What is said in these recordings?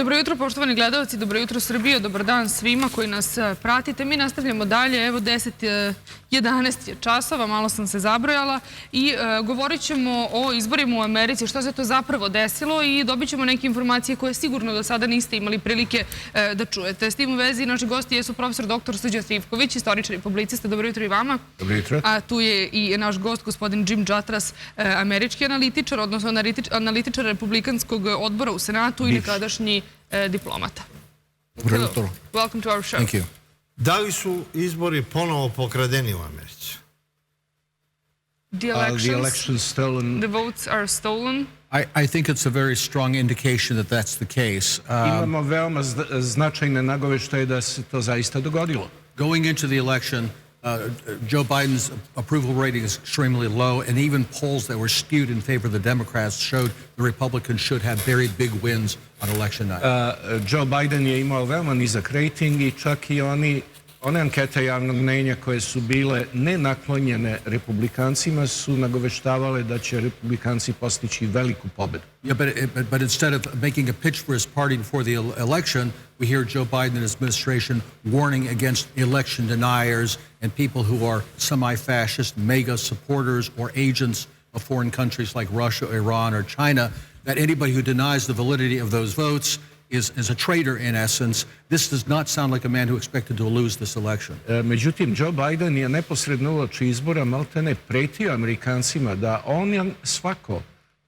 Dobro jutro, poštovani gledalci, dobro jutro Srbijo, dobar dan svima koji nas pratite. Mi nastavljamo dalje, evo 10:11 je časova, malo sam se zabrojala i govorit ćemo o izborima u Americi, što se to zapravo desilo i dobit ćemo neke informacije koje sigurno do sada niste imali prilike da čujete. S tim u vezi naši gosti jesu profesor dr. Srđa Trifković, istoričar i publicista. Dobro jutro i vama. Dobro jutro. A tu je i naš gost, gospodin Džim Džatras, američki analitičar, odnosno analitičar Republikanskog odbora u Senatu i nekadašnji diplomata. Dobro jutro. Welcome to our show. Thank you. Da li su izbori ponovo pokradeni u Americi? The elections stolen. The votes are stolen. I think it's a very strong indication that that's the case. Imamo veoma značajne nagoveštaje da se to zaista dogodilo. Going into the election, Joe Biden's approval rating is extremely low, and even polls that were skewed in favor of the Democrats showed the Republicans should have very big wins on election night. Joe Biden je imao veoma nizak rating i čak i one ankete javnog mnenja koje su bile nenaklonjene republikancima su nagoveštavale da će republikanci postići veliku pobedu. Yeah, but instead of making a pitch for his party before the election, we hear Joe Biden and his administration warning against election deniers and people who are semi-fascist, MAGA supporters or agents of foreign countries like Russia, Iran or China, that anybody who denies the validity of those votes is a traitor in essence. This does not sound like a man who expected to lose this election. Međutim, Joe Biden je neposredno uoči izbora maltene pretio Amerikancima da svako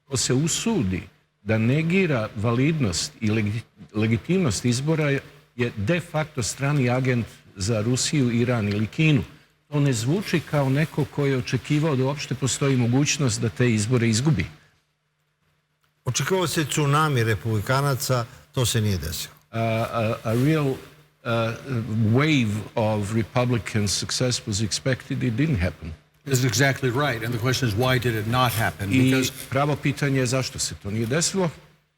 ko se usudi da negira validnost i legitimnost izbora je de facto strani agent za Rusiju, Iran ili Kinu. To ne zvuči kao neko ko je očekivao da uopšte postoji mogućnost da te izbore izgubi. Očekivao se tsunami republikanaca, to se nije desilo. A real wave of Republican success was expected. It didn't happen. That's exactly right. And the question is, why did it not happen? I pravo pitanje je zašto se to nije desilo.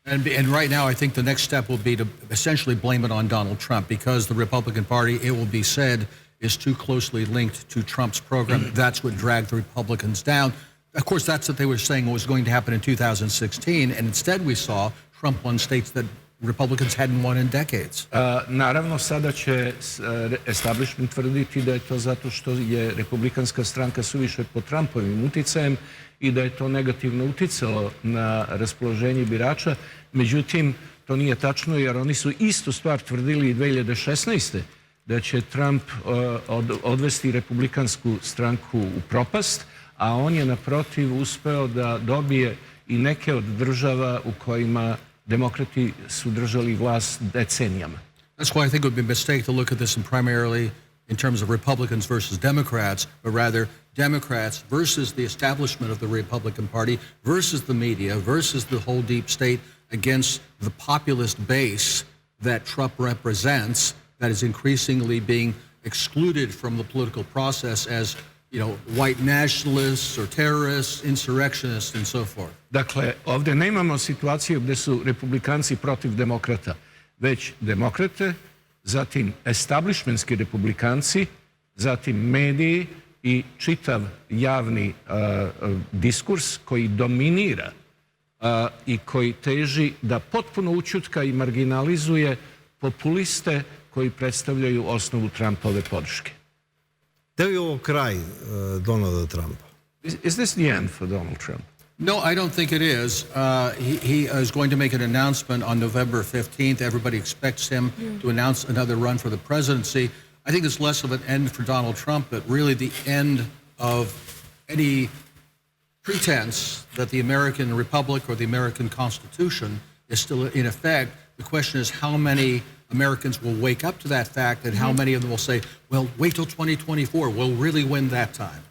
And right now, I think the next step will be to essentially blame it on Donald Trump because the Republican Party, it will be said, is too closely linked to Trump's program. That's what dragged the Republicans down. Of course, that's what they were saying was going to happen in 2016, and instead we saw Trump won states that Republicans hadn't won in decades. Naravno, sada će establishment tvrditi da je to zato što je republikanska stranka suviše pod Trumpovim uticajem i da je to negativno uticalo na raspoloženje birača. Međutim, to nije tačno jer oni su istu stvar tvrdili i 2016. da će Trump odvesti republikansku stranku u propast, a on je naprotiv uspeo da dobije i neke od država u kojima demokrati su držali vlast decenijama. That's why I think it would be a mistake to look at this primarily in terms of Republicans versus Democrats, but rather Democrats versus the establishment of the Republican Party versus the media versus the whole deep state against the populist base that Trump represents that is increasingly being excluded from the political process as white nationalists or terrorists, insurrectionists and so forth. Dakle, ovdje nemamo situaciju gdje su republikanci protiv demokrata, već demokrate, zatim establishmentski republikanci, zatim mediji i čitav javni diskurs koji dominira i koji teži da potpuno ućutka i marginalizuje populiste koji predstavljaju osnovu Trumpove podrške. Da li je ovo kraj Donalda Trumpa? Is this the end for Donald Trump? No, I don't think it is. He is going to make an announcement on November 15th. Everybody expects him to announce another run for the presidency. I think it's less of an end for Donald Trump, but really the end of any pretense that the American Republic or the American Constitution is still in effect. The question is how many Americans will wake up to that fact and how many of them will say, well, wait till 2024, we'll really win that time.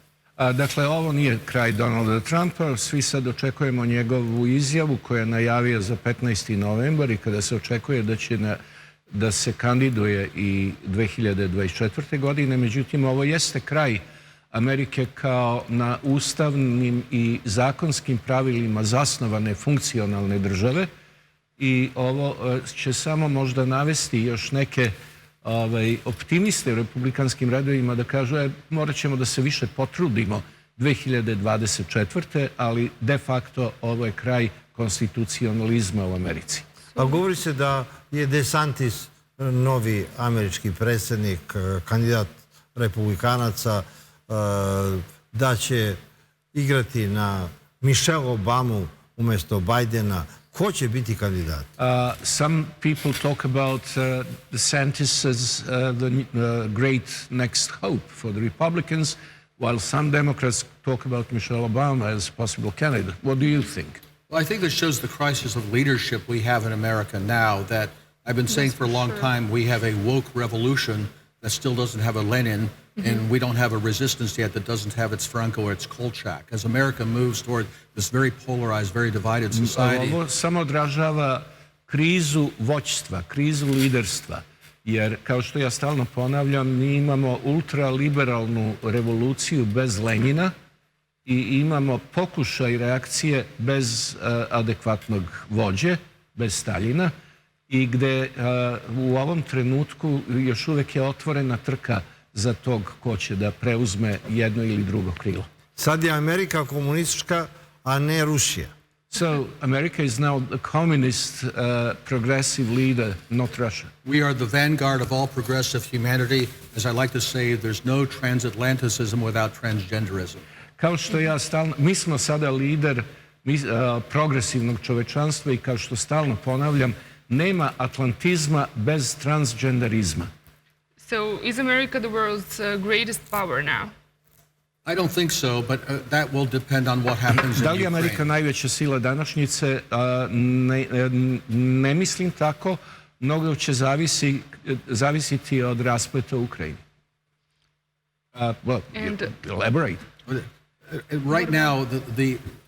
Dakle, ovo nije kraj Donalda Trumpa. Svi sad očekujemo njegovu izjavu koju je najavio za 15. novembar i kada se očekuje da se kandiduje i 2024. godine. Međutim, ovo jeste kraj Amerike kao na ustavnim i zakonskim pravilima zasnovane funkcionalne države. I ovo će samo možda navesti još neke optimiste u republikanskim redovima da kažu morat ćemo da se više potrudimo 2024. ali de facto ovo je kraj konstitucionalizma u Americi. A govori se da je DeSantis novi američki predsjednik, kandidat republikanaca, da će igrati na Michelle Obamu umjesto Bidena. Ko će biti kandidat? Some people talk about DeSantis as the great next hope for the Republicans, while some Democrats talk about Michelle Obama as a possible candidate. What do you think? Well, I think this shows the crisis of leadership we have in America now, that I've been saying for a long time we have a woke revolution that still doesn't have a Lenin, and we don't have a resistance yet that doesn't have its Franco or its Kolchak. As America moves toward this very polarized, very divided society... Ovo samo odražava krizu vođstva, krizu liderstva. Jer, kao što ja stalno ponavljam, mi imamo ultraliberalnu revoluciju bez Lenjina i imamo pokušaj reakcije bez adekvatnog vođe, bez Staljina, i gde u ovom trenutku još uvek je otvorena trka za tog ko će da preuzme jedno ili drugo krilo. Sad je Amerika komunistička, a ne Rusija. So America is now a communist, progressive leader, not Russia. We are the vanguard of all progressive humanity. As I like to say, there's no transatlanticism without transgenderism. Kao što ja stalno, mi smo sada lider progresivnog čovečanstva i kao što stalno ponavljam, nema atlantizma bez transgenderizma. So is America the world's greatest power now? I don't think so, but that will depend on what happens in Da li je Amerika Ukraine. najveća sila današnjice? Ne mislim tako. Mnogo će zavisiti od raspleta u Ukrajini. Well, elaborate. Right now,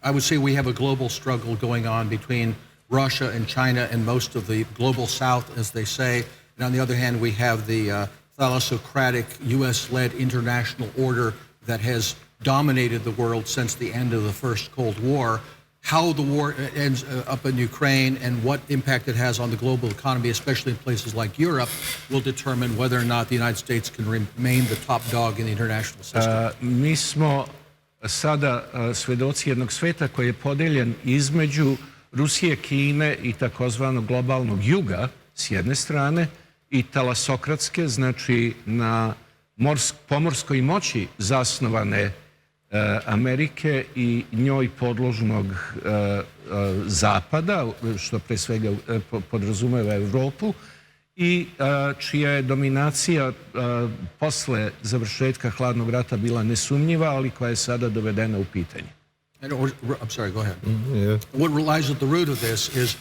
I would say we have a global struggle going on between Russia and China and most of the global south, as they say. And on the other hand, we have the thalassocratic, U.S.-led international order that has dominated the world since the end of the First Cold War. How the war ends up in Ukraine and what impact it has on the global economy, especially in places like Europe, will determine whether or not the United States can remain the top dog in the international system. Mi smo sada svedoci jednog sveta koji je podeljen između Rusije, Kine i takozvanog globalnog juga s jedne strane i talasokratske, znači na pomorskoj moći zasnovane Amerike i njoj podložnog Zapada, što pre svega podrazumeva Evropu, i čija je dominacija posle završetka hladnog rata bila nesumnjiva, ali koja je sada dovedena u pitanje. I'm sorry, go ahead. What lies at the root of this is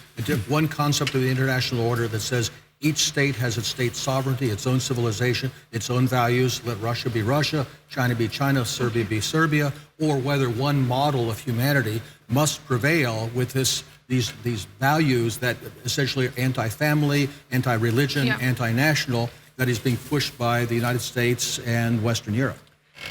one concept of the international order that says each state has its state sovereignty, its own civilization, its own values. Let Russia be Russia, China be China, Serbia be Serbia, or whether one model of humanity must prevail with these values that essentially are anti-family, anti-religion, anti-national, that is being pushed by the United States and Western Europe.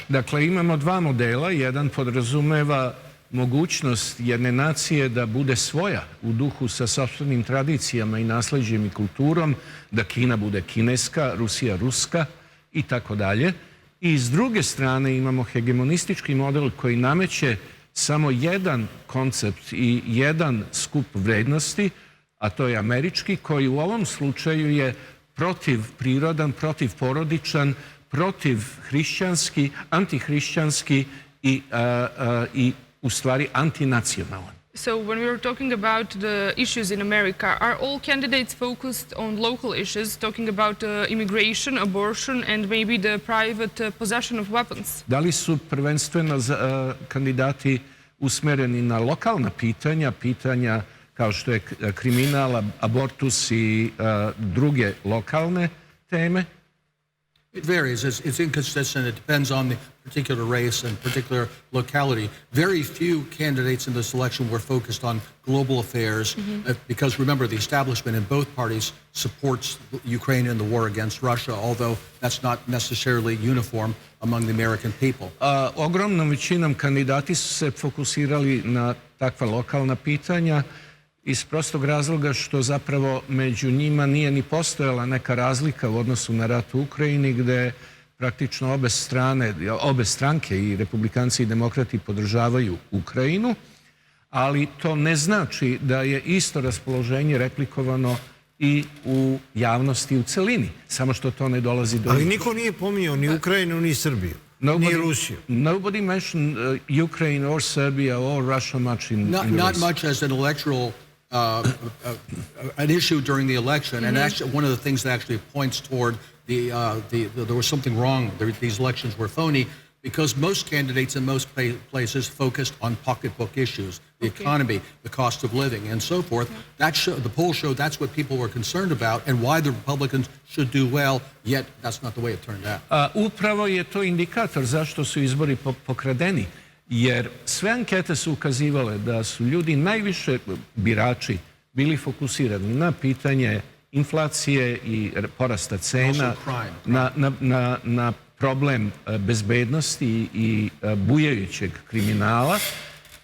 Dakle, imamo dva modela. Jedan podrazumeva mogućnost jedne nacije da bude svoja u duhu sa sopstvenim tradicijama i nasleđem i kulturom, da Kina bude kineska, Rusija ruska i tako dalje. I s druge strane imamo hegemonistički model koji nameće samo jedan koncept i jedan skup vrednosti, a to je američki, koji u ovom slučaju je protivprirodan, protivporodičan, protivhrišćanski, antihrišćanski i u stvari antinacionalan. So when we were talking about the issues in America, are all candidates focused on local issues, talking about immigration, abortion and maybe the private possession of weapons? Da li su prvenstveno kandidati usmereni na lokalna pitanja, pitanja kao što je kriminal, abortus i druge lokalne teme? It varies. It's inconsistent. It depends on the particular race and particular locality. Very few candidates in this election were focused on global affairs because, remember, the establishment in both parties supports Ukraine in the war against Russia, although that's not necessarily uniform among the American people. Ogromnom većinom kandidati su se fokusirali na takva lokalna pitanja iz prostog razloga što zapravo među njima nije ni postojala neka razlika u odnosu na rat u Ukrajini, gde praktično obe stranke, i republikanci i demokrati, podržavaju Ukrajinu, ali to ne znači da je isto raspoloženje replikovano i u javnosti u celini, samo što to ne dolazi do... Ali niko nije pominjao ni Ukrajinu, ni Srbiju, ni Rusiju. Nobody mentioned Ukraine or Serbia or Russia much in Not much as an electoral, an issue during the election, and actually one of the things that actually points toward there was something wrong, these elections were phony, because most candidates in most places focused on pocketbook issues, the economy, the cost of living, and so forth. The poll showed that's what people were concerned about and why the Republicans should do well, yet that's not the way it turned out. Upravo je to indikator zašto su izbori pokradeni, jer sve ankete su ukazivale da su ljudi najviše, birači, bili fokusirani na pitanje inflacije i porasta cena, na problem bezbednosti i bujajućeg kriminala,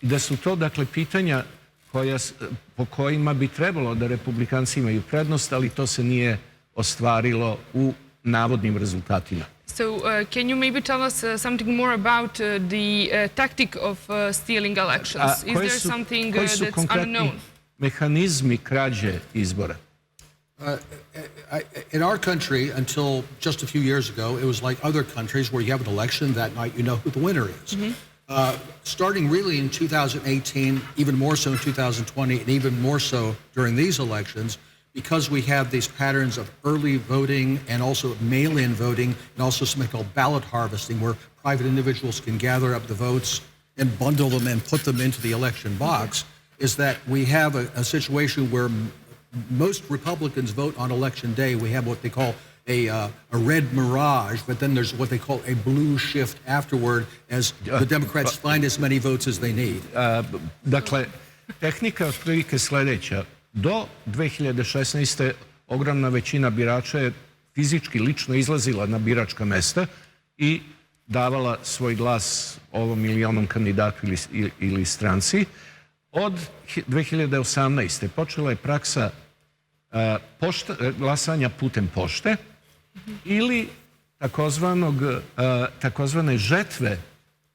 i da su to, dakle, pitanja po kojima bi trebalo da republikanci imaju prednost, ali to se nije ostvarilo u navodnim rezultatima. So, can you maybe tell us something more about the tactic of stealing elections? Is there something koji su that's konkretni unknown? Mehanizmi krađe izbora? In our country, until just a few years ago, it was like other countries where you have an election that night, you know who the winner is. Starting really in 2018, even more so in 2020, and even more so during these elections, because we have these patterns of early voting and also mail-in voting, and also something called ballot harvesting, where private individuals can gather up the votes and bundle them and put them into the election box, is that we have a situation where most Republicans vote on election day. We have what they call a red mirage, but then there's what they call a blue shift afterward as the Democrats find as many votes as they need. Dakle, tehnika je otprilike sledeća. Do 2016. ogromna većina birača je fizički, lično izlazila na biračka mesta i davala svoj glas ovom ili onom kandidatu ili stranci. Od 2018. počela je praksa glasanja putem pošte ili takozvane žetve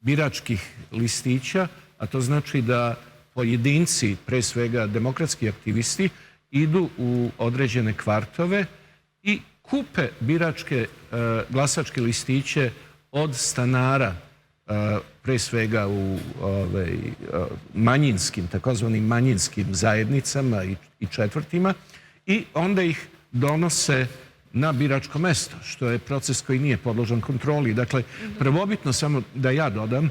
biračkih listića, a to znači da pojedinci, pre svega demokratski aktivisti, idu u određene kvartove i kupe biračke glasačke listiće od stanara, pre svega u manjinskim, takozvanim manjinskim zajednicama i četvrtima, i onda ih donose na biračko mesto, što je proces koji nije podložan kontroli. Dakle, prvobitno, samo da ja dodam,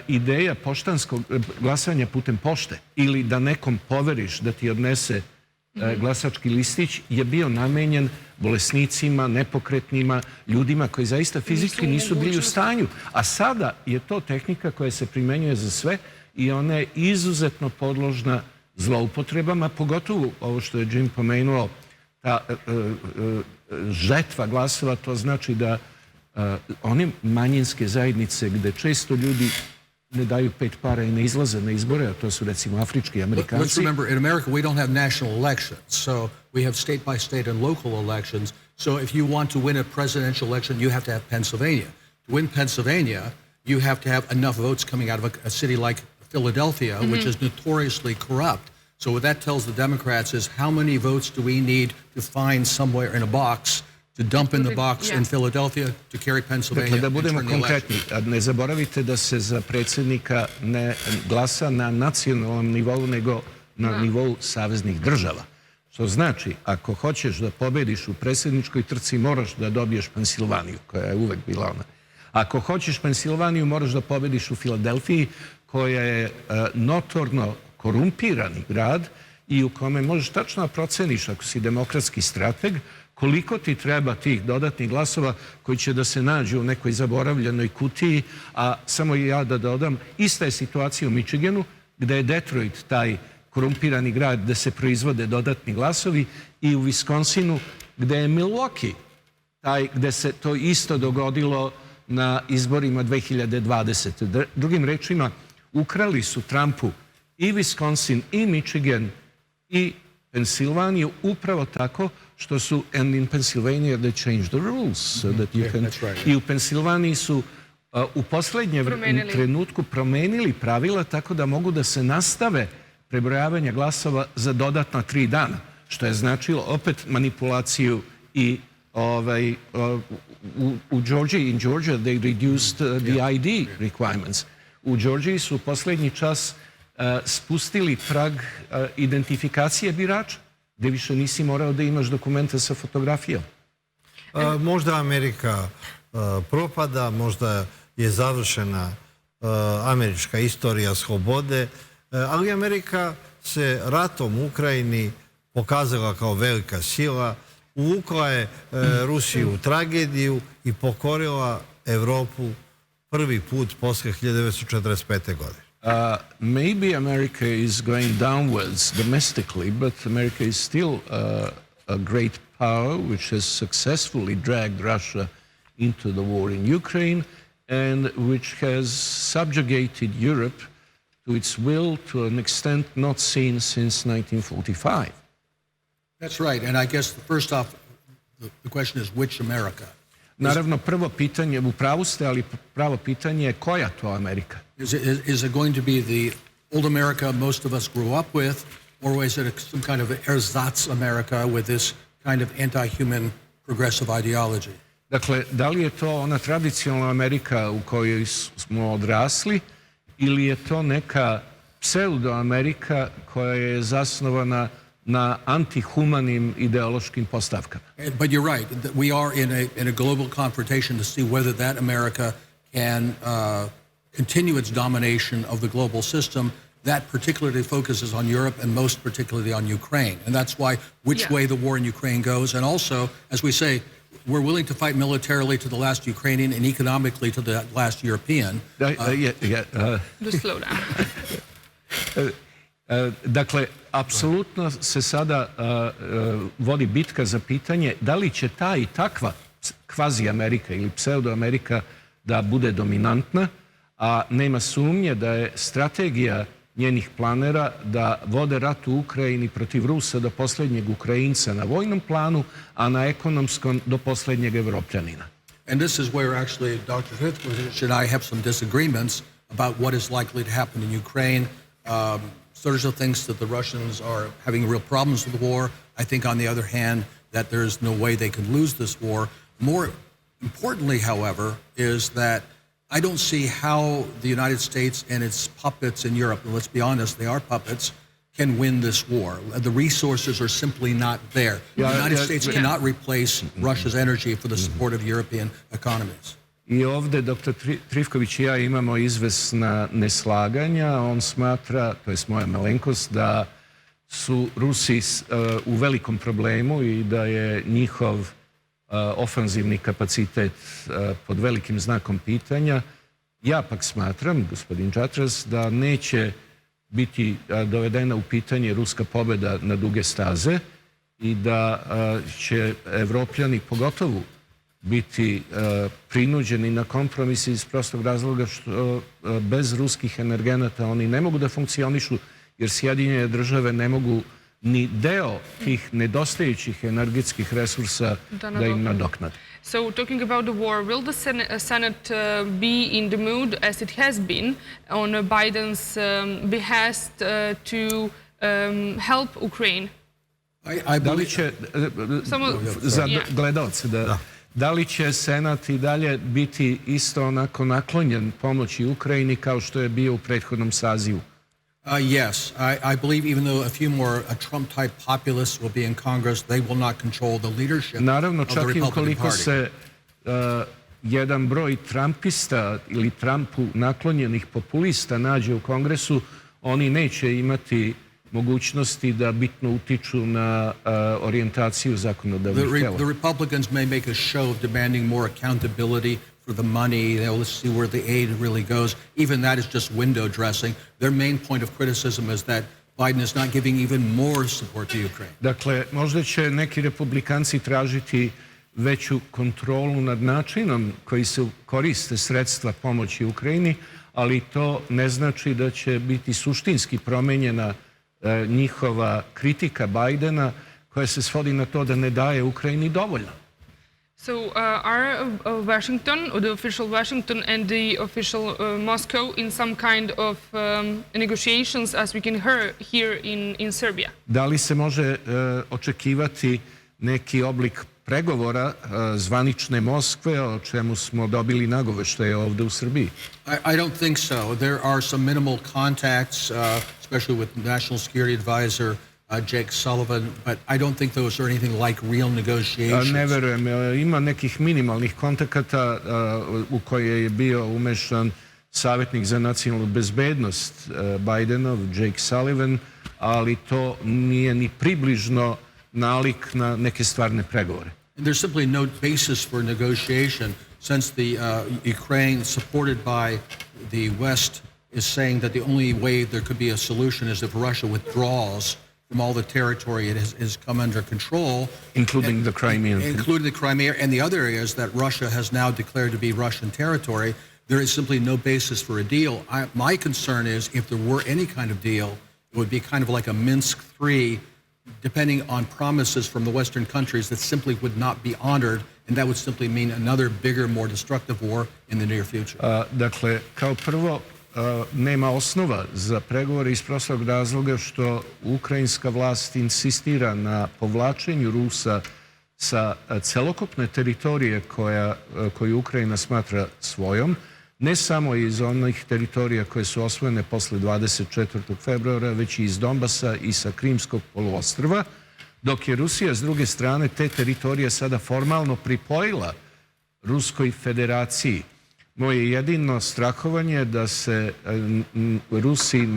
ideja poštanskog glasanja putem pošte ili da nekom poveriš da ti odnese glasački listić je bio namenjen bolesnicima, nepokretnima, ljudima koji zaista fizički nisu bili u stanju. A sada je to tehnika koja se primenjuje za sve i ona je izuzetno podložna zloupotrebama, pogotovo ovo što je Džim pomenuo, ta žetva glasova, to znači da one manjinske zajednice gde često ljudi ne daju 5 para i ne izlaze na izbore, a to su recimo afrički Amerikanci. Let's remember, in America we don't have national elections, so we have state by state and local elections. So if you want to win a presidential election, you have to have Pennsylvania. To win Pennsylvania, you have to have enough votes coming out of a city like Philadelphia, which is notoriously corrupt. So what that tells the Democrats is how many votes do we need to find somewhere in a box to dump in the box in Philadelphia to carry Pennsylvania. Dakle, da budemo konkretni, ne zaboravite da se za predsjednika ne glasa na nacionalnom nivou, nego na nivou saveznih država. Što znači, ako hoćeš da pobediš u predsjedničkoj trci, moraš da dobiješ Pensilvaniju, koja je uvek bila ona. Ako hoćeš Pensilvaniju, moraš da pobediš u Filadelfiji, koja je notorno korumpirani grad i u kome možeš tačno da proceniš, ako si demokratski strateg, koliko ti treba tih dodatnih glasova koji će da se nađu u nekoj zaboravljenoj kutiji, a samo i ja da dodam, ista je situacija u Michiganu, gde je Detroit taj korumpirani grad gde se proizvode dodatni glasovi, i u Wisconsinu gde je Milwaukee, gde se to isto dogodilo na izborima 2020. Drugim rečima, ukrali su Trumpu i Wisconsin, i Michigan, i Pensilvaniju upravo tako što su, and in Pennsylvania they changed the rules so that you can... I u Pensilvaniji su u posljednje trenutku promenili pravila tako da mogu da se nastave prebrojavanje glasova za dodatna 3 dana, što je značilo opet manipulaciju i u Georgiji, in Georgia they reduced the ID requirements. U Georgiji su u posljednji čas spustili prag identifikacije birača, gdje više nisi morao da imaš dokumente sa fotografijom. Možda Amerika propada, možda je završena američka istorija slobode, ali Amerika se ratom u Ukrajini pokazala kao velika sila, uvukla je Rusiju u tragediju i pokorila Evropu prvi put posle 1945. godine. Maybe America is going downwards domestically, but America is still a great power which has successfully dragged Russia into the war in Ukraine and which has subjugated Europe to its will to an extent not seen since 1945. That's right, and I guess first off, the question is which America? Naravno, prvo pitanje, u pravu ste, ali pravo pitanje je koja to Amerika? Is it going to be the old America most of us grew up with, or is it some kind of ersatz America with this kind of anti-human progressive ideology? Dakle, da li je to ona tradicionalna Amerika u kojoj smo odrasli ili je to neka pseudo-Amerika koja je zasnovana na antihumanim ideološkim postavkama? But you're right. We are in a global confrontation to see whether that America can continue its domination of the global system. That particularly focuses on Europe and most particularly on Ukraine. And that's why which way the war in Ukraine goes. And also, as we say, we're willing to fight militarily to the last Ukrainian and economically to the last European. Just slow down. Dakle, apsolutno se sada vodi bitka za pitanje da li će ta i takva kvazi-Amerika ili pseudo-Amerika da bude dominantna, a nema sumnje da je strategija njenih planera da vode rat u Ukrajini protiv Rusa do posljednjeg Ukrajinca na vojnom planu, a na ekonomskom do posljednjeg Evropljanina. And this is where actually Dr. Trifković and I have some disagreements about what is likely to happen in Ukraine. Srđa thinks that the Russians are having real problems with the war. I think, on the other hand, that there's no way they can lose this war. More importantly, however, is that I don't see how the United States and its puppets in Europe, and let's be honest, they are puppets, can win this war. The resources are simply not there. The United States cannot replace Russia's energy for the support of European economies. I ovdje dr. Trifković i ja imamo izvesna neslaganja. On smatra, to je moja malenkost, da su Rusi u velikom problemu i da je njihov ofanzivni kapacitet pod velikim znakom pitanja. Ja pak smatram, gospodin Džatras, da neće biti dovedena u pitanje ruska pobjeda na duge staze i da će Evropljani pogotovo biti prinuđeni na kompromis iz prostog razloga što bez ruskih energenata oni ne mogu da funkcionišu, jer Sjedinjene države ne mogu ni deo tih nedostajućih energetskih resursa da im nadoknade. So, talking about the war, will the Senate be in the mood, as it has been, on Biden's behest to help Ukraine? Da li će, za gledalce, da li će Senat i dalje biti isto onako naklonjen pomoći Ukrajini kao što je bio u prethodnom sazivu? Yes, I believe even though a few more Trump-type populists will be in Congress, they will not control the leadership naravno, of the čak i Republican ukoliko Party. se jedan broj Trumpista ili Trumpu naklonjenih populista nađe u Kongresu, oni neće imati mogućnosti da bitno utiču na orijentaciju zakonodavnih tela. The Republicans may make a show of demanding more accountability for the money, let's see where the aid really goes. Even that is just window dressing. Their main point of criticism is that Biden is not giving even more support to Ukraine. Dakle, možda će neki republikanci tražiti veću kontrolu nad načinom koji se koriste sredstva pomoći Ukrajini, ali to ne znači da će biti suštinski promenjena njihova kritika Bajdena koja se svodi na to da ne daje Ukrajini dovoljno. So are Washington, or the official Washington and the official Moscow in some kind of negotiations as we can hear here in Serbia? Da li se može očekivati neki oblik pregovora zvanične Moskve, o čemu smo dobili nagoveštaje ovde u Srbiji? I don't think so. There are some minimal contacts, especially with National Security Advisor Jake Sullivan, but I don't think those are anything like real negotiations. Ne verujem. Ima nekih minimalnih kontakata u koje je bio umešan savjetnik za nacionalnu bezbednost Bidenov, Jake Sullivan, ali to nije ni približno nalik na neke stvarne pregovore. There's simply no basis for negotiation since the Ukraine, supported by the West, is saying that the only way there could be a solution is if Russia withdraws from all the territory it has come under control. Including the Crimea. Including the Crimea and the other areas that Russia has now declared to be Russian territory. There is simply no basis for a deal. My concern is if there were any kind of deal, it would be kind of like a Minsk III, depending on promises from the Western countries that simply would not be honored, and that would simply mean another bigger, more destructive war in the near future. Dakle, kao prvo, nema osnova za pregovore iz prostog razloga što ukrajinska vlast insistira na povlačenju Rusa sa celokupne teritorije koju Ukrajina smatra svojom, ne samo iz onih teritorija koje su osvojene posle 24. februara, već i iz Donbasa i sa Krimskog poluostrva, dok je Rusija s druge strane te teritorije sada formalno pripojila Ruskoj federaciji. Moje jedino strahovanje da se Rusi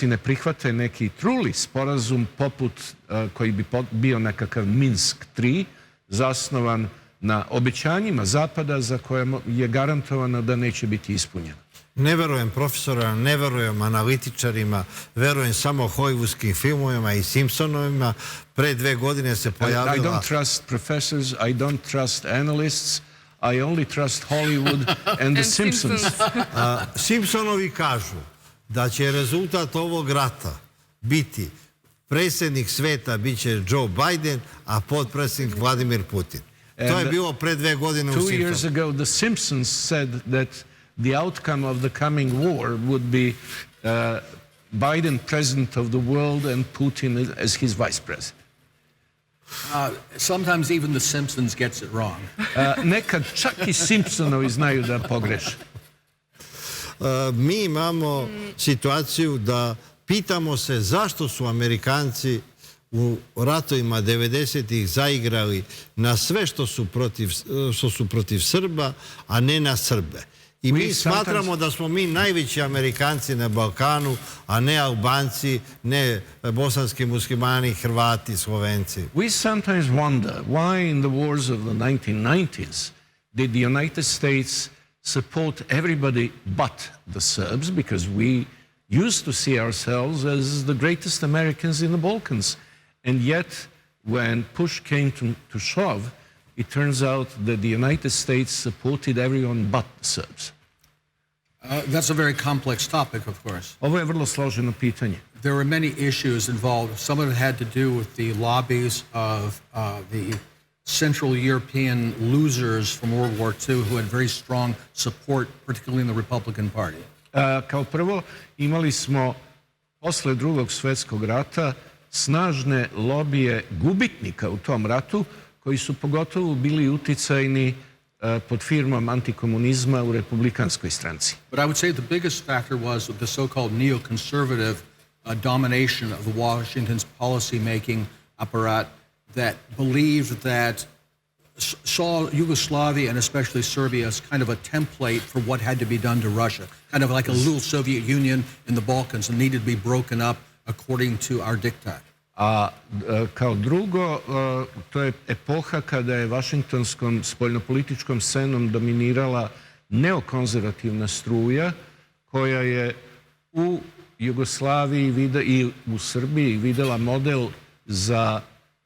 ne prihvate neki truli sporazum poput koji bi bio nekakav Minsk III, zasnovan na obećanjima Zapada za koje je garantovano da neće biti ispunjeno. Ne verujem profesorima, ne verujem analitičarima, verujem samo hollywoodskim filmovima i Simpsonovima. Pre 2 godine se pojavila... I don't trust professors, I don't trust analysts, I only trust Hollywood and the Simpsons. Simpsonovi kažu da će rezultat ovog rata biti predsjednik sveta biće Joe Biden, a potpredsjednik Vladimir Putin. To je bilo pre 2 godine u Simpsonu. 2 years ago, the Simpsons said that the outcome of the coming war would be Biden president of the world and Putin as his vice president. Sometimes even the Simpsons gets it wrong. Nekad čak i Simpsonovi znaju da pogreše. Mi imamo situaciju da pitamo se zašto su Amerikanci u ratovima 90-ih zaigrali na sve što su protiv Srba, a ne na Srbe. I mi smatramo da smo mi najveći Amerikanci na Balkanu, a ne Albanci, ne bosanski muslimani, Hrvati, Slovenci. We sometimes wonder why in the wars of the 1990s did the United States support everybody but the Serbs, because we used to see ourselves as the greatest Americans in the Balkans. And yet, when push came to shove, it turns out that the United States supported everyone but the Serbs. That's a very complex topic, of course. Ovo je vrlo složeno pitanje. There were many issues involved. Some of it had to do with the lobbies of the Central European losers from World War II who had very strong support, particularly in the Republican Party. Kao prvo, imali smo posle Drugog svjetskog rata snažne lobije gubitnika u tom ratu, koji su pogotovo bili uticajni pod firmom antikomunizma u Republikanskoj stranci. But I would say the biggest factor was the so-called neoconservative domination of the Washington's policy-making apparat that believed that saw Yugoslavia and especially Serbia as kind of a template for what had to be done to Russia, kind of like a little Soviet Union in the Balkans and needed to be broken up according to our diktat. A kao drugo, to je epoha kada je vašingtonskom spoljnopolitičkom scenom dominirala neokonzervativna struja koja je u Jugoslaviji i u Srbiji videla model za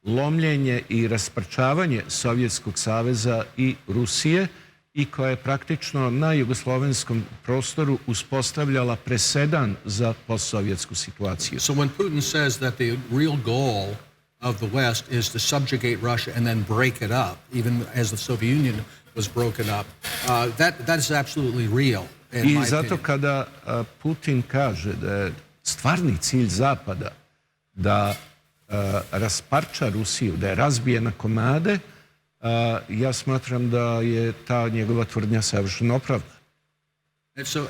lomljenje i rasparčavanje Sovjetskog saveza i Rusije i koja je praktično na jugoslovenskom prostoru uspostavljala presedan za postsovjetsku situaciju. So when Putin says that the real goal of the West is to subjugate Russia and then break it up, even as the Soviet Union was broken up. That is absolutely real. I zato kada Putin kaže da je stvarni cilj Zapada da rasparča Rusiju, da je razbije na komade, ja smatram da je ta njegova tvrdnja savršeno opravdana. And so,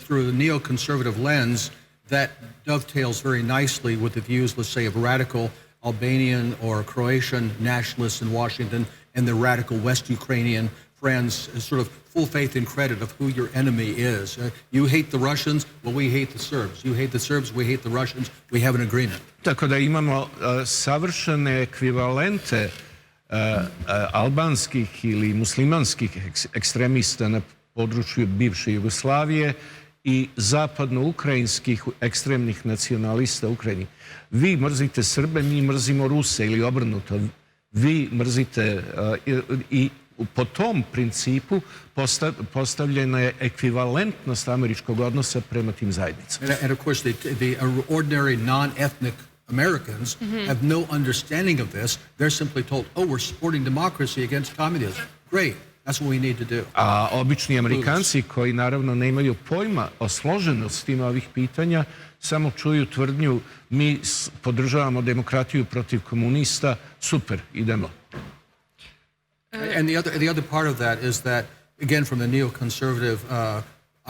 through the neoconservative lens, that dovetails very nicely with the views, let's say, of radical Albanian or Croatian nationalists in Washington and their radical West Ukrainian friends, sort of full faith and credit of who your enemy is. You hate the Russians, well, we hate the Serbs. You hate the Serbs, we hate the Russians. We have an agreement. Tako da imamo savršene ekvivalente albanskih ili muslimanskih ekstremista na području bivše Jugoslavije i zapadno-ukrajinskih ekstremnih nacionalista u Ukrajini. Vi mrzite Srbe, mi mrzimo Ruse ili obrnuto. Vi mrzite i po tom principu postavljena je ekvivalentnost američkog odnosa prema tim zajednicama. And of course, the ordinary non-ethnic Americans have no understanding of this. They're simply told, oh, we're supporting democracy against communism. Great. That's what we need to do. A obični Amerikanci koji naravno nemaju pojma o složenostima ovih pitanja, samo čuju tvrdnju mi podržavamo demokratiju protiv komunista, super, idemo. And the other part of that is that, again, from the neoconservative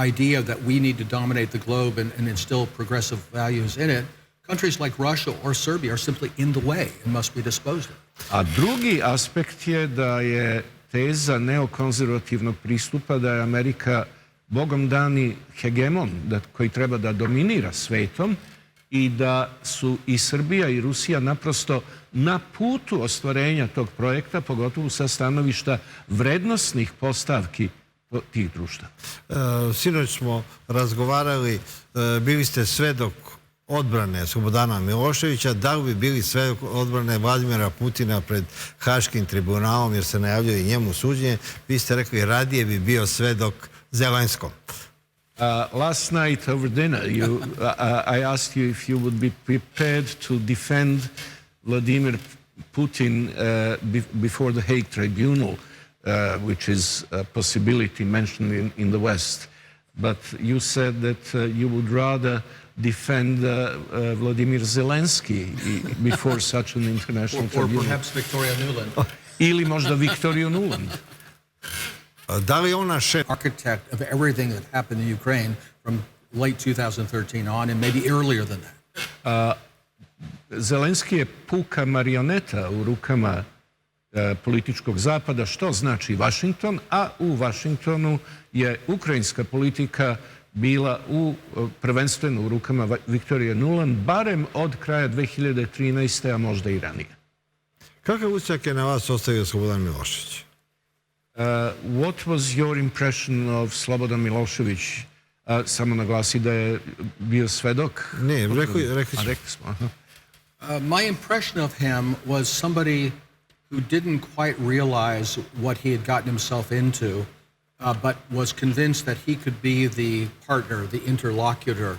idea that we need to dominate the globe and instill progressive values in it, countries like Russia or Serbia are simply in the way and must be disposed of. A drugi aspekt je da je teza neokonzervativnog pristupa da je Amerika bogom dani hegemon koji treba da dominira svetom i da su i Srbija i Rusija naprosto na putu ostvarenja tog projekta, pogotovo sa stanovišta vrednosnih postavki tih društva. Sinoć smo razgovarali, bili ste svedok odbrane Slobodana Miloševića, da li bi bili svedok odbrane Vladimira Putina pred Haškim tribunalom jer se najavljuje i njemu suđenje? Vi ste rekli radije bi bio svedok Zelenskom. Last night over dinner, I asked you if you would be prepared to defend Vladimir Putin before the Hague Tribunal, which is a possibility mentioned in the West. But you said that you would rather defend Vladimir Zelensky before such an international tribunal. Or perhaps Victoria Nuland. Ili možda Victoria Nuland. Da li ona architect of everything that happened in Ukraine from late 2013 on and maybe earlier than that? Zelenski je puka marioneta u rukama političkog zapada, što znači Vašington, a u Vašingtonu je ukrajinska politika bila prvenstveno u rukama Viktorije Nuland, barem od kraja 2013. a možda i ranije. Kakav utisak je na vas ostavio Slobodan Milošević? What was your impression of Slobodan Milošević? Samo naglasi da je bio svedok. Ne, rekli smo. My impression of him was somebody who didn't quite realize what he had gotten himself into, but was convinced that he could be the partner, the interlocutor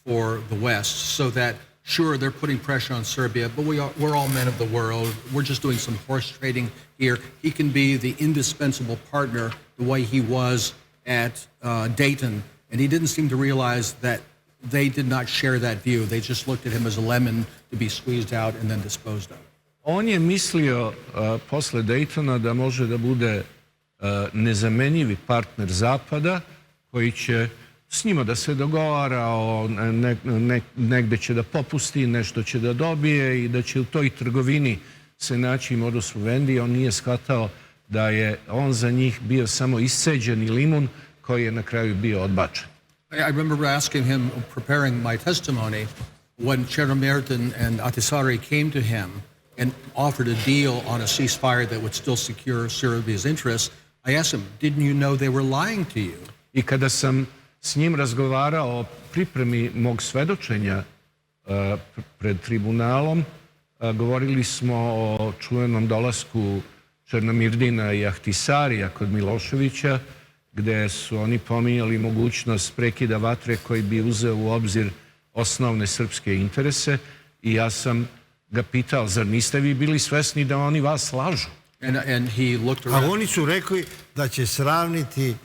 for the West, so that, sure, they're putting pressure on Serbia, but we're all men of the world. We're just doing some horse trading here. He can be the indispensable partner the way he was at Dayton, and he didn't seem to realize that they did not share that view. They just looked at him as a lemon to be squeezed out and then disposed of. On je mislio posle Daytona da može da bude nezamenjivi partner Zapada koji će s njima da se dogovara, negde će da popusti, nešto će da dobije i da će u toj trgovini se naći modus vivendi. On nije shvatao da je on za njih bio samo isceđeni limun koji je na kraju bio odbačen. I remember asking him, preparing my testimony, when Chernomyrdin and Ahtisaari came to him and offered a deal on a ceasefire that would still secure Serbia's interests, I asked him, didn't you know they were lying to you? I kada sam s njim razgovarao o pripremi mog svedočenja pred tribunalom, govorili smo o čuvenom dolasku Černomyrdina i Ahtisaarija kod Miloševića, gde su oni pominjali mogućnost prekida vatre koji bi uzeo u obzir osnovne srpske interese i ja sam ga pitao, zar niste vi bili svesni da oni vas lažu? And he looked around. A oni su rekli da će sravniti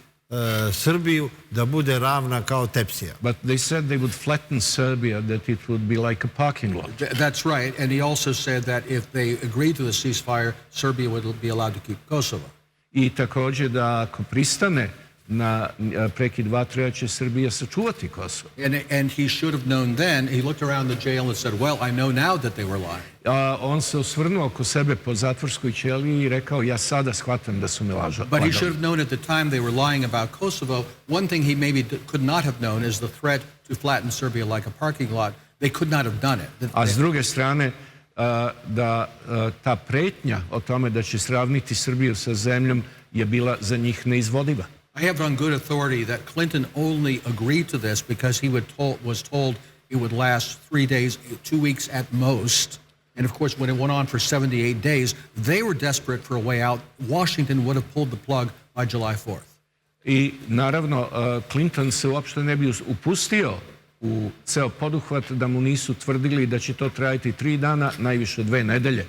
Srbiju da bude ravna kao tepsija. But they said they would flatten Serbia, that it would be like a parking lot. That's right. And he also said that if they agreed to the ceasefire, Serbia would be allowed to keep Kosovo. I također da ako pristane na prekid vatre, će Srbija sačuvati Kosovo. And he should have known then. He looked around the jail and said, well, I know now that they were lying. On se osvrnuo oko sebe po zatvorskoj ćeliji i rekao, ja sada shvatam da su me lažali. But he should have known at the time they were lying about Kosovo. One thing he maybe could not have known is the threat to flatten Serbia like a parking lot. They could not have done it. A s druge strane, da ta pretnja o tome da će sravniti Srbiju sa zemljom je bila za njih neizvodiva. I have on good authority that Clinton only agreed to this because he was told it would last 3 days, 2 weeks at most. And of course, when it went on for 78 days, they were desperate for a way out. Washington would have pulled the plug by July 4th. I naravno, Clinton se uopšte ne bi upustio u ceo poduhvat da mu nisu tvrdili da će to trajati 3 dana, najviše 2 nedelje.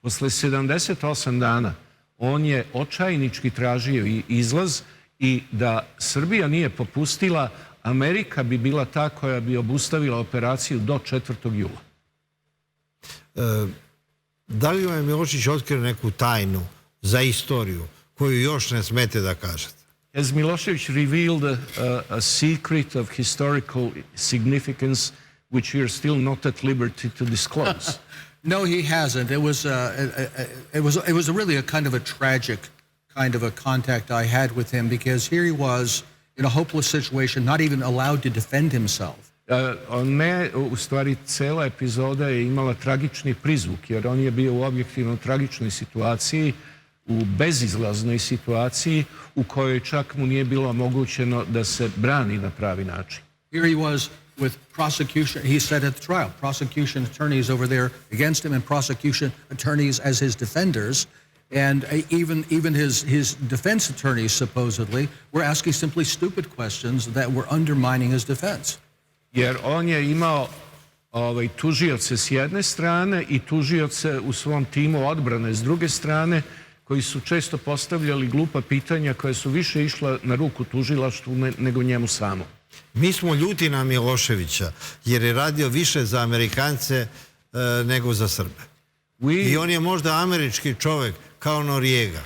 Posle 78 dana on je očajnički tražio i izlaz i da Srbija nije popustila, Amerika bi bila ta koja bi obustavila operaciju do 4. jula. Da li vam je Milošić otkrio neku tajnu za istoriju koju još ne smete da kažete? Has Milošević revealed a secret of historical significance which you're still not at liberty to disclose? No, he hasn't. It was really a kind of a tragic kind of a contact I had with him because here he was in a hopeless situation, not even allowed to defend himself. Ne, u stvari, cela epizoda je imala tragični prizvuk, jer on je bio u objektivno tragičnoj situaciji, u bezizlaznoj situaciji u kojoj čak mu nije bilo omogućeno da se brani na pravi način. Here he was with prosecution, he said at the trial, prosecution attorneys over there against him and prosecution attorneys as his defenders. And even his defense attorneys supposedly were asking simply stupid questions that were undermining his defense. Jer on je imao tužioce s jedne strane i tužioce u svom timu odbrane s druge strane, koji su često postavljali glupa pitanja koja su više išla na ruku tužilaštvu nego njemu samo. Mi smo ljuti na Miloševića jer je radio više za Amerikance nego za Srbe. I on je možda američki čovjek kao Norijega.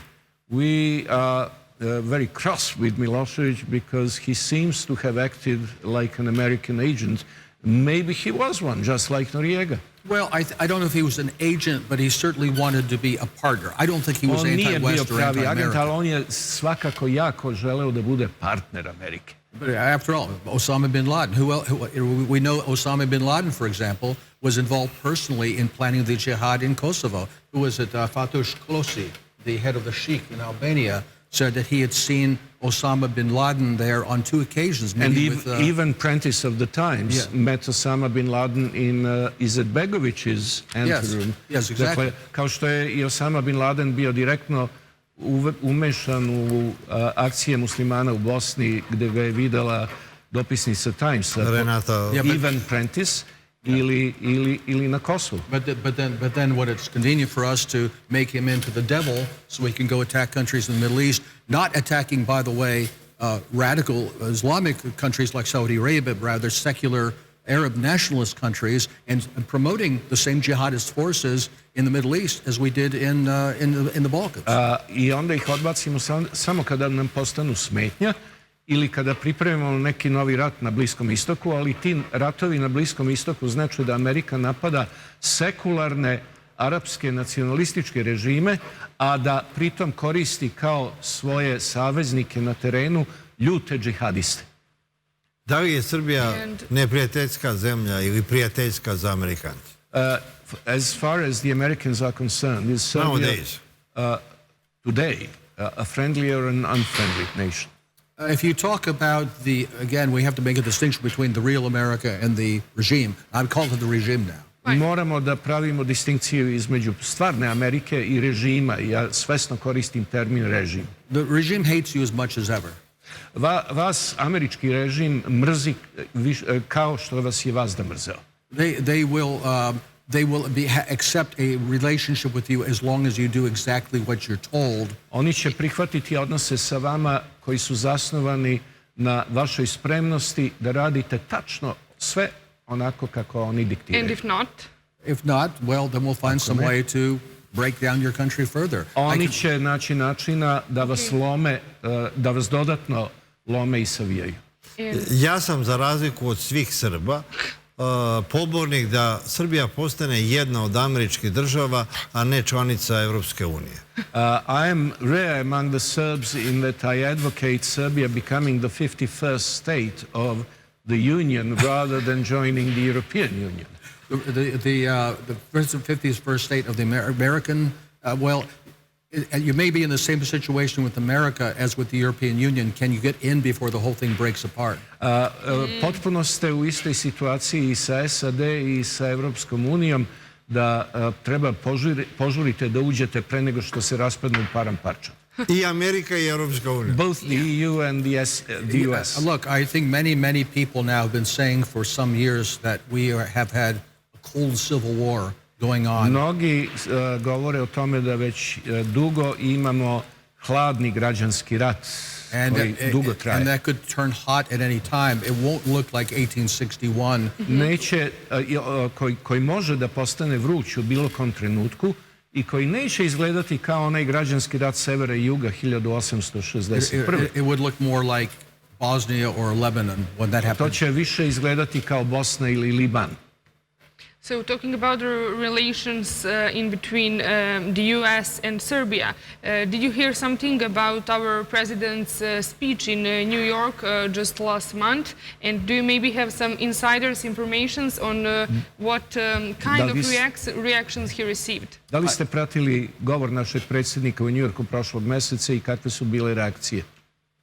We are very cross with Milošević because he seems to have acted like an American agent. Maybe he was one, just like Noriega. Well, I don't know if he was an agent, but he certainly wanted to be a partner. I don't think he was anti-West or anti-American. Agent, ali on je svakako jako želeo da bude partner Amerike. But after all, Osama bin Laden, we know Osama bin Laden, for example, was involved personally in planning the jihad in Kosovo. Who was it? Fatush Klosi, the head of the Sheikh in Albania, said that he had seen Osama bin Laden there on 2 occasions. And even Prentice of the Times met Osama bin Laden in Izetbegović's anteroom. Yes, exactly. Dakle, kao što je i Osama bin Laden bio direktno umešan u akcije muslimana u Bosni, gde ga je videla dopisnica Timesa, Ivan Prentice, ili na Kosovu. But then what it's convenient for us to make him into the devil so we can go attack countries in the Middle East, not attacking, by the way, radical Islamic countries like Saudi Arabia, but rather secular Arab nationalist countries, and promoting the same jihadist forces in the Middle East as we did in the Balkans. I onda ih odbacimo samo kada nam postanu smetnja ili kada pripremimo neki novi rat na Bliskom istoku, ali ti ratovi na Bliskom istoku znači da Amerika napada sekularne arapske nacionalističke režime, a da pritom koristi kao svoje saveznike na terenu ljute džihadiste. Da li je Srbija neprijateljska zemlja ili prijateljska za Amerikance? As far as the Americans are concerned, is Serbia today a friendly or an unfriendly nation? If you talk about again, we have to make a distinction between the real America and the regime. I would call it the regime now. Moramo da pravimo distinkciju između stvarne Amerike i režima. Ja svesno koristim termin režim. The regime hates you as much as ever. Vas američki režim mrzi kao što vas je vazda mrzeo. They will they will accept a relationship with you as long as you do exactly what you're told. Oni će prihvatiti odnose sa vama koji su zasnovani na vašoj spremnosti da radite tačno sve onako kako oni diktiraju. And if not? If not, well, then we'll find some way to break down your country further. Oni će naći načina da vas lome, da vas dodatno lome i savijaju. Ja sam, za razliku od svih Srba, pobornik da Srbija postane jedna od američkih država, a ne članica Evropske unije. I am rare among the Serbs in that I advocate Serbia becoming the 51st state of the Union rather than joining the European Union. The 51st state of the American, well, you may be in the same situation with America as with the European Union. Can you get in before the whole thing breaks apart? Potpuno ste u istoj situaciji i sa SAD i sa Evropskom unijom da treba požurite da uđete pre nego što se raspadnu param parča. I Amerika i Evropska unija. Both the EU and the US. Look, I think many people now have been saying for some years that we have had a cold civil war going on. Mnogi govore o tome da već dugo imamo hladni građanski rat koji dugo traje. And that could turn hot at any time. It won't look like 1861. Neće, koji može da postane vruć u bilo kom trenutku i koji neće izgledati kao onaj građanski rat severa i juga 1861. It would look more like Bosnia or Lebanon when that happened. To će više izgledati kao Bosna ili Liban. So talking about the relations in between the US and Serbia, did you hear something about our president's speech in New York just last month? And do you maybe have some insiders' informations on what kind of reactions he received? Da li ste pratili govor našeg predsjednika u Njujorku prošlog meseca i kakve su bile reakcije?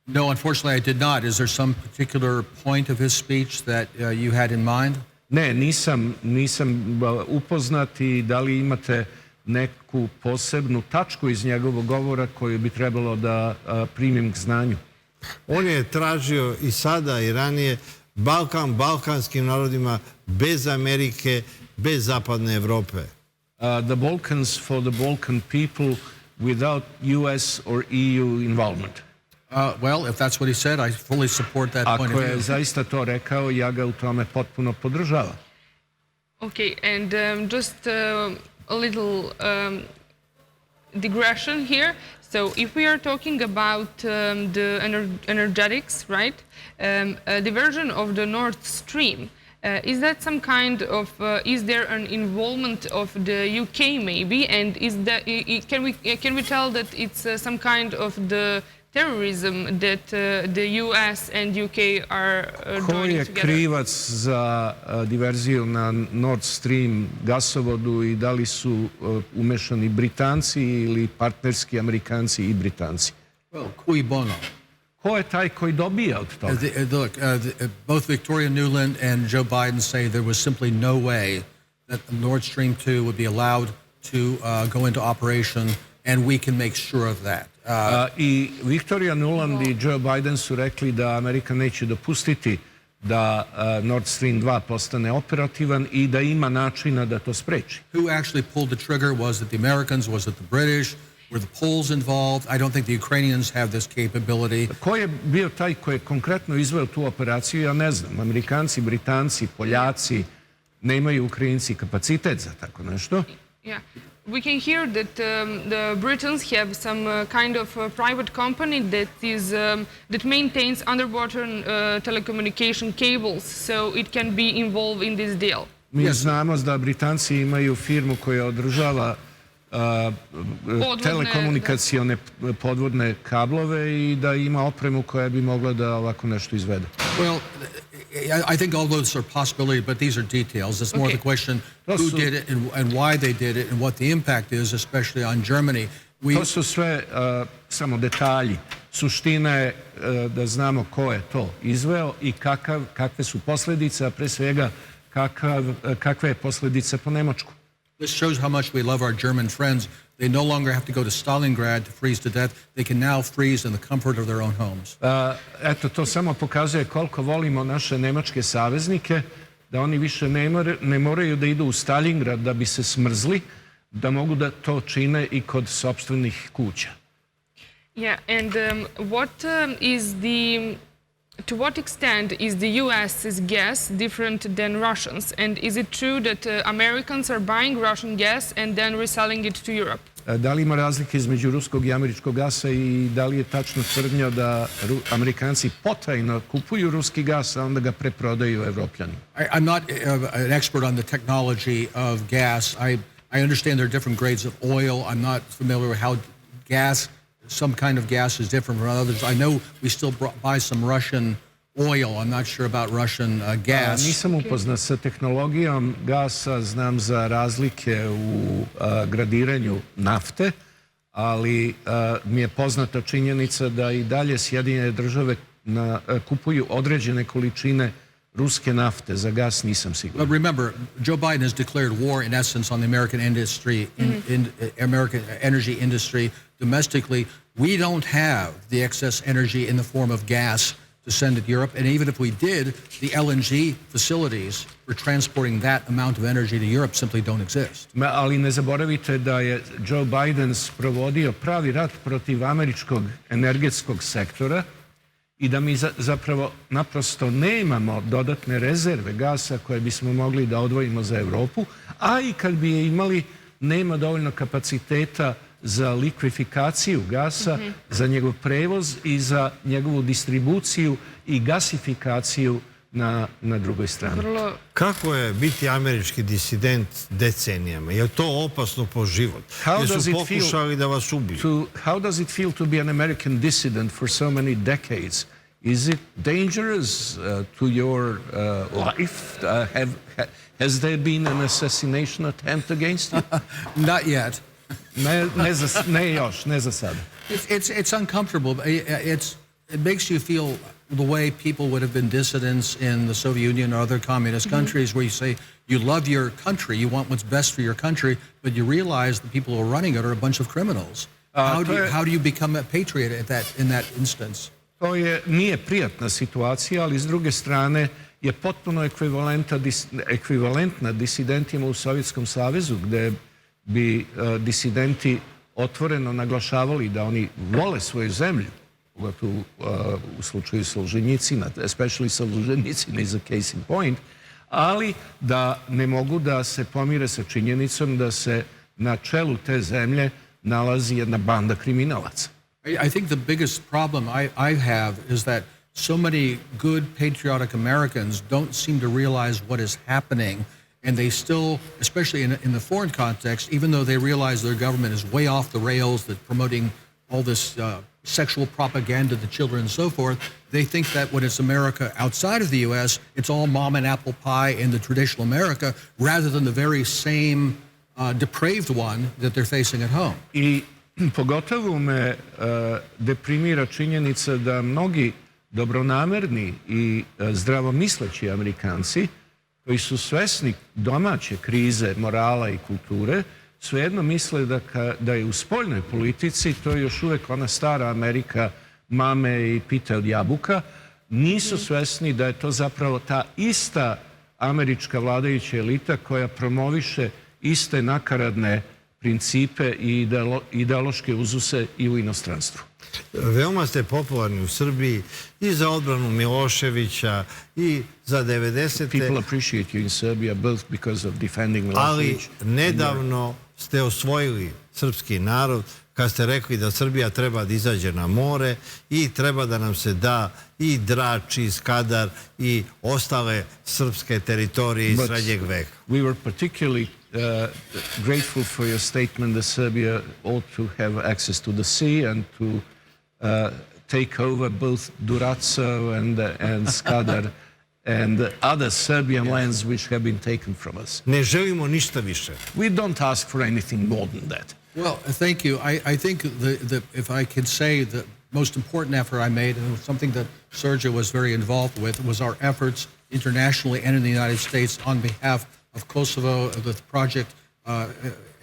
No, unfortunately I did not. Is there some particular point of his speech that you had in mind? Ne, nisam upoznat i da li imate neku posebnu tačku iz njegovog govora koju bi trebalo da primim k znanju? On je tražio i sada i ranije Balkan balkanskim narodima bez Amerike, bez zapadne Evrope. The Balkans for the Balkan people without US or EU involvement. Well, if that's what he said, I fully support that point of view. Ako je zaista to rekao, ja ga u tome potpuno podržavam. Okay, and just a little digression here. So if we are talking about the energetics, right? The version of the Nord Stream, is that some kind of, is there an involvement of the UK maybe? And can we tell that it's some kind of the terrorism that the US and UK are Ko joining je together? krivac za diverziju na Nord Stream gasovodu i da li su umešani Britanci ili partnerski Amerikanci i Britanci? Well, cui bono? Ko je taj koji dobija od toga? Look, both Victoria Nuland and Joe Biden say there was simply no way that Nord Stream 2 would be allowed to go into operation, and we can make sure of that. I Victoria Nuland i Joe Biden su rekli da Amerika neće dopustiti da Nord Stream 2 postane operativan i da ima načina da to spreči. Who actually pulled the trigger? Was it the Americans? Was it the British? Were the Poles involved? I don't think the Ukrainians have this capability. Ko je bio taj koji je konkretno izveo tu operaciju, ja ne znam. Amerikanci, Britanci, Poljaci, nemaju Ukrajinci kapacitet za tako nešto. Yeah. We can hear that the Britons have some kind of private company that maintains underwater telecommunication cables, so it can be involved in this deal. Mi znamo da Britanci imaju firmu koja održava telekomunikacione podvodne kablove i da ima opremu koja bi mogla da ovako nešto izvede. Well, I think all those are possibilities, but these are details. It's more the question who did it and why they did it and what the impact is, especially on Germany. To su sve samo detalji. Suština je da znamo ko je to izveo i kakve su posljedice, a pre svega kakve je posljedice po Nemačku. This shows how much we love our German friends. They no longer have to go to Stalingrad to freeze to death. They can now freeze in the comfort of their own homes. Eto, to samo pokazuje koliko volimo naše nemačke saveznike. da oni više ne moraju da idu u Stalingrad da bi se smrzli, da mogu da to čine i kod sopstvenih kuća. Yeah, and to what extent is the US's gas different than Russians? And is it true that Americans are buying Russian gas and then reselling it to Europe? Da li ima razlike između ruskog i američkog gasa i da li je tačno tvrdnja da Amerikanci potajno kupuju ruski gas, a onda ga preprodaju Evropljanima? I'm not an expert on the technology of gas. I understand there are different grades of oil. I'm not familiar with how some kind of gas is different from others. I know we still buy some Russian oil. I'm not sure about Russian gas. Nisam upoznat sa tehnologijom gasa, znam za razlike u gradiranju nafte, ali mi je poznata činjenica da i dalje Sjedinjene države kupuju određene količine ruske nafte. Za gas nisam siguran. But remember, Joe Biden has declared war in essence on the American industry, American energy industry domestically. We don't have the excess energy in the form of gas to send to Europe, and even if we did, the LNG facilities for transporting that amount of energy to Europe simply don't exist. Ali ne zaboravite da je Joe Biden sprovodio pravi rat protiv američkog energetskog sektora i da mi zapravo naprosto nemamo dodatne rezerve gasa koje bismo mogli da odvojimo za Evropu, a i kad bi je imali, nema dovoljno kapaciteta za likvifikaciju gasa, za njegov prevoz i za njegovu distribuciju i gasifikaciju na drugoj strani. Kako je biti američki disident decenijama? Je to opasno po život? Jer su pokušali da vas ubiju? How does it feel to be an American dissident for so many decades? Is it dangerous to your life? Has there been an assassination attempt against you? Not yet. Ne još, ne za sada. It's uncomfortable. It makes you feel the way people would have been dissidents in the Soviet Union or other communist countries, where you say you love your country, you want what's best for your country, but you realize the people who are running it are a bunch of criminals. How do you become a patriot in that instance? To nije prijatna situacija, ali s druge strane je potpuno ekvivalentna disidentima u Sovjetskom savezu, gde bi disidenti otvoreno naglašavali da oni vole svoju zemlju, pogotovo u slučaju Solženjicina, especially Solženjicina is a case in point, ali da ne mogu da se pomire sa činjenicom da se na čelu te zemlje nalazi jedna banda kriminalaca. I think the biggest problem I have is that so many good patriotic Americans don't seem to realize what is happening, and they still, especially in the foreign context, even though they realize their government is way off the rails, that promoting all this sexual propaganda to children and so forth, they think that when it's America outside of the U.S., it's all mom and apple pie in the traditional America, rather than the very same depraved one that they're facing at home. I pogotovo me deprimira činjenica da mnogi dobronamerni i zdravomisleći Amerikanci koji su svesni domaće krize morala i kulture, svejedno misle da je u spoljnoj politici to je još uvek ona stara Amerika mame i pite od jabuka. Nisu svesni da je to zapravo ta ista američka vladajuća elita koja promoviše iste nakaradne principe i ideološke uzuse i u inostranstvu. Veoma ste popularni u Srbiji i za odbranu Miloševića i za 90. People appreciate you in Serbia both because of defending Milošević. Ali nedavno ste osvojili srpski narod kad ste rekli da Srbija treba da izađe na more i treba da nam se da i Drač, i Skadar i ostale srpske teritorije iz srednjeg veka. We were particularly grateful for your statement that Serbia ought to have access to the sea and to take over both Durazzo and Skadar and other Serbian lands which have been taken from us. Ne želimo ništa više. We don't ask for anything more than that. Well, thank you. I think if I could say the most important effort I made, and it was something that Srđa was very involved with, was our efforts internationally and in the United States on behalf of Kosovo, the project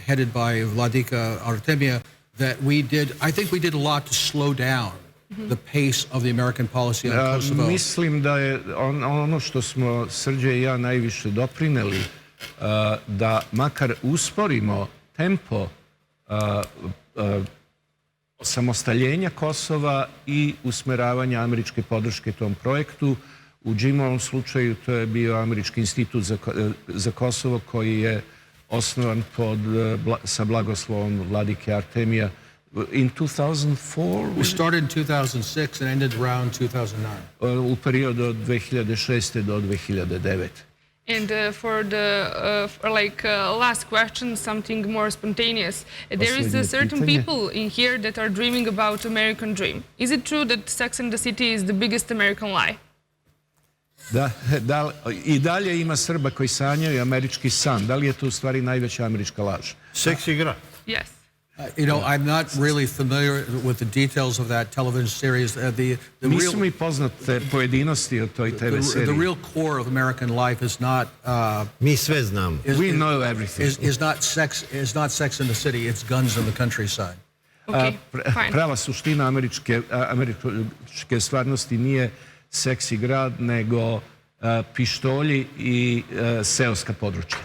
headed by Vladika Artemija, that we did, I think we did a lot to slow down the pace of the American policy on Kosovo? Mislim da je ono što smo Srđa i ja najviše doprineli, da makar usporimo tempo samostaljenja Kosova i usmeravanja američke podrške tom projektu. U Džimovom slučaju to je bio Američki institut za Kosovo koji je osnovan sa blagoslovom vladike Artemija in 2004. We started in 2006 and ended around 2009. U periodu od 2006. do 2009. And for the last question, something more spontaneous. There is a certain people in here that are dreaming about American dream. Is it true that Sex and the City is the biggest American lie? Da, i dalje ima Srba koji sanjaju američki san. Da li je to u stvari najveća američka laž? Seks igra. Yes. You know, I'm not really familiar with the details of that television series. Nisu mi poznate pojedinosti o toj TV seriji. The real core of American life is not... Mi sve znamo. We know everything. Is not Sex in the City, it's guns in the countryside. Okay, fine. Prava suština američke stvarnosti nije seksi grad, nego pištolji i seoska područja.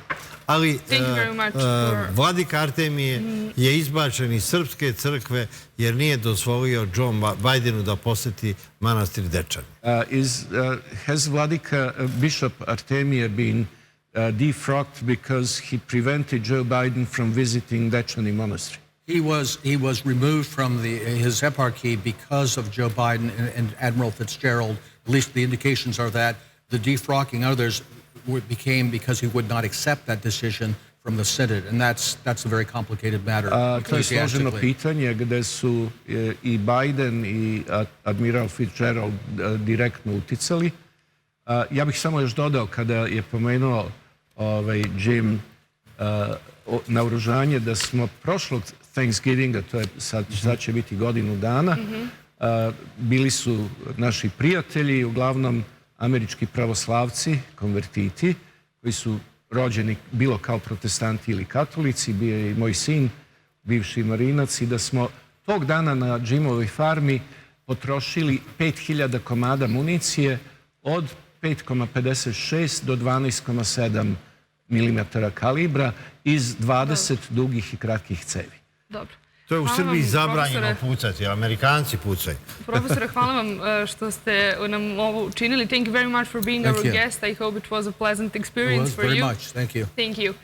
Ali vladika Artemije je izbačen iz srpske crkve jer nije dozvolio John Bidenu da poseti manastir Dečani. Has vladika Bishop Artemije been defrocked because he prevented Joe Biden from visiting Dečani monastery? He was removed from his eparchy because of Joe Biden and Admiral Fitzgerald. At least the indications are that the defrocking others became because he would not accept that decision from the Senate, and that's a very complicated matter. To je složeno pitanje gde su i Biden i Admiral Fitzgerald direktno uticali. Ja bih samo još dodao, kada je pomenuo Džim naoružanje, da smo prošlog Thanksgivinga, to je sad će biti godinu dana, bili su naši prijatelji, uglavnom američki pravoslavci, konvertiti, koji su rođeni bilo kao protestanti ili katolici, bio je i moj sin, bivši marinac, i da smo tog dana na Džimovoj farmi potrošili 5000 komada municije od 5,56 do 12,7 mm kalibra iz 20 dugih i kratkih cevi. Dobro. To je u Srbiji zabranjeno pucati, Amerikanci pucaju. Profesore, hvala vam što ste nam ovo učinili. Thank you very much for being our guest. I hope it was a pleasant experience for you. Very much. Thank you. Thank you.